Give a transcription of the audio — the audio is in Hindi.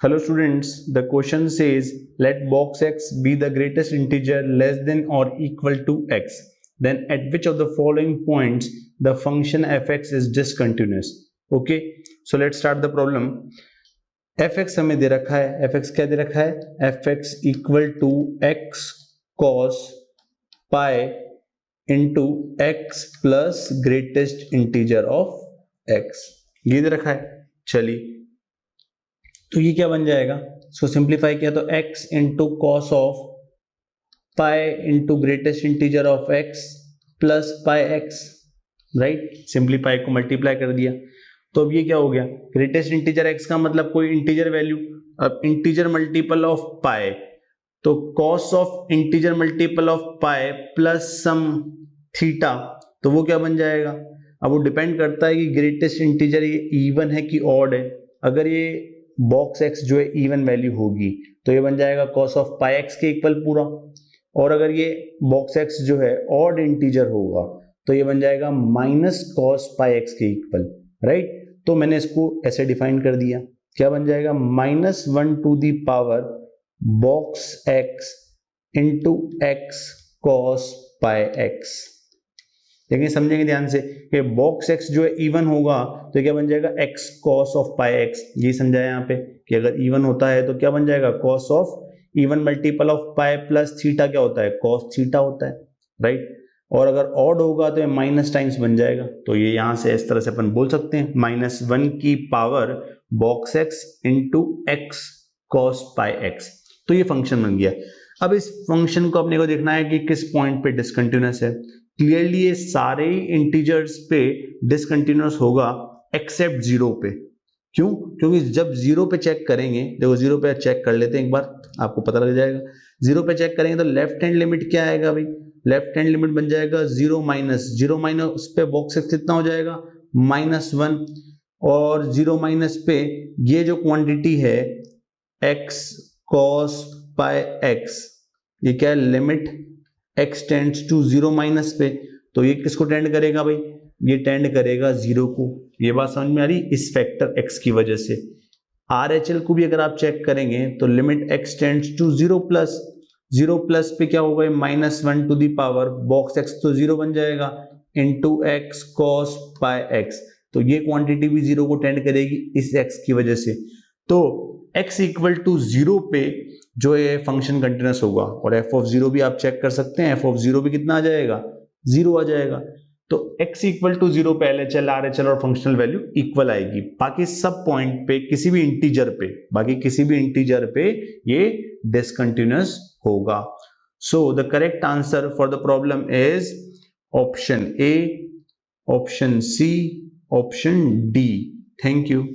Hello students, the question says let box x be the greatest integer less than or equal to x. Then at which of the following points the function fx is discontinuous? Okay, so let's start the problem. fx हमें दे रखा है, fx क्या दे रखा है, fx equal to x cos pi into x plus greatest integer of x, ये दे रखा है. चलिए तो ये क्या बन जाएगा, इसको सिंप्लीफाई किया तो x into cos of pi into greatest integer of x plus pi x, right. Simplify को मल्टीप्लाई कर दिया तो अब ये क्या हो गया, ग्रेटेस्ट इंटीजर x का मतलब कोई इंटीजर वैल्यू, अब इंटीजर मल्टीपल ऑफ पाई, तो cos of integer multiple of pi plus some theta, तो वो क्या बन जाएगा. अब वो डिपेंड करता है कि ग्रेटेस्ट इंटीजर ये इवन है कि ऑड है. अगर ये बॉक्स एक्स जो है इवन वैल्यू होगी तो ये बन जाएगा कॉस ऑफ पाई एक्स के इक्वल पूरा, और अगर ये बॉक्स एक्स जो है ऑड इंटीजर होगा तो ये बन जाएगा माइनस कॉस पाई एक्स के इक्वल, राइट. तो मैंने इसको ऐसे डिफाइन कर दिया, क्या बन जाएगा, -1 to the power box x into x cos pi x. लेकिन समझेंगे ध्यान से कि बॉक्स एक्स जो है इवन होगा तो क्या बन जाएगा, x cos of pi x. ये समझाया यहाँ पे कि अगर इवन होता है तो क्या बन जाएगा, cos of even multiple of pi plus theta क्या होता है, कॉस थीटा होता है, राइट. और अगर ऑड होगा तो ये माइनस टाइम्स बन जाएगा, तो ये यहाँ से इस तरह से अपन बोल सकते हैं -1 की power box x into x cos pi x. तो ये फंक्शन बन गया. अब इस फंक्शन को अपने को देखना है कि किस पॉइंट पे डिसकंटिन्यूअस है. क्लियरली ये सारे इंटीजर्स पे डिसकंटिन्यूअस होगा एक्सेप्ट जीरो पे. क्यों, क्योंकि जब जीरो पे चेक करेंगे, देखो जीरो पे चेक कर लेते हैं एक बार, आपको पता लग जाएगा. जीरो पे चेक करेंगे तो लेफ्ट हैंड लिमिट क्या आएगा भाई, लेफ्ट हैंड लिमिट बन जाएगा जीरो माइनस पे बॉक्स एक्स कितना हो जाएगा, -1, और जीरो माइनस पे ये जो क्वांटिटी है एक्स कॉस पाई एक्स, ये क्या है, limit x tends to zero minus पे, तो ये किसको टेंड करेगा भाई, ये टेंड करेगा जीरो को. ये बात समझ में आ रही, इस फैक्टर x की वजह से. RHL को भी अगर आप चेक करेंगे तो limit x tends to zero plus पे क्या होगा, -1 to the power box x तो जीरो बन जाएगा into x cos pi x, तो ये क्वांटिटी भी जीरो को टेंड करेगी इस x की वजह से. तो x इक्वल टू जीरो पे जो ये फंक्शन कंटिन्यूअस होगा, और f ऑफ जीरो भी आप चेक कर सकते हैं, f ऑफ जीरो भी कितना आ जाएगा, जीरो आ जाएगा. तो x इक्वल टू जीरो पे LHL RHL और फंक्शनल वैल्यू इक्वल आएगी. बाकी सब पॉइंट पे किसी भी इंटीजर पे ये डिसकंटिन्यूअस होगा. So the correct answer for the problem is option A, option C, option D. Thank you.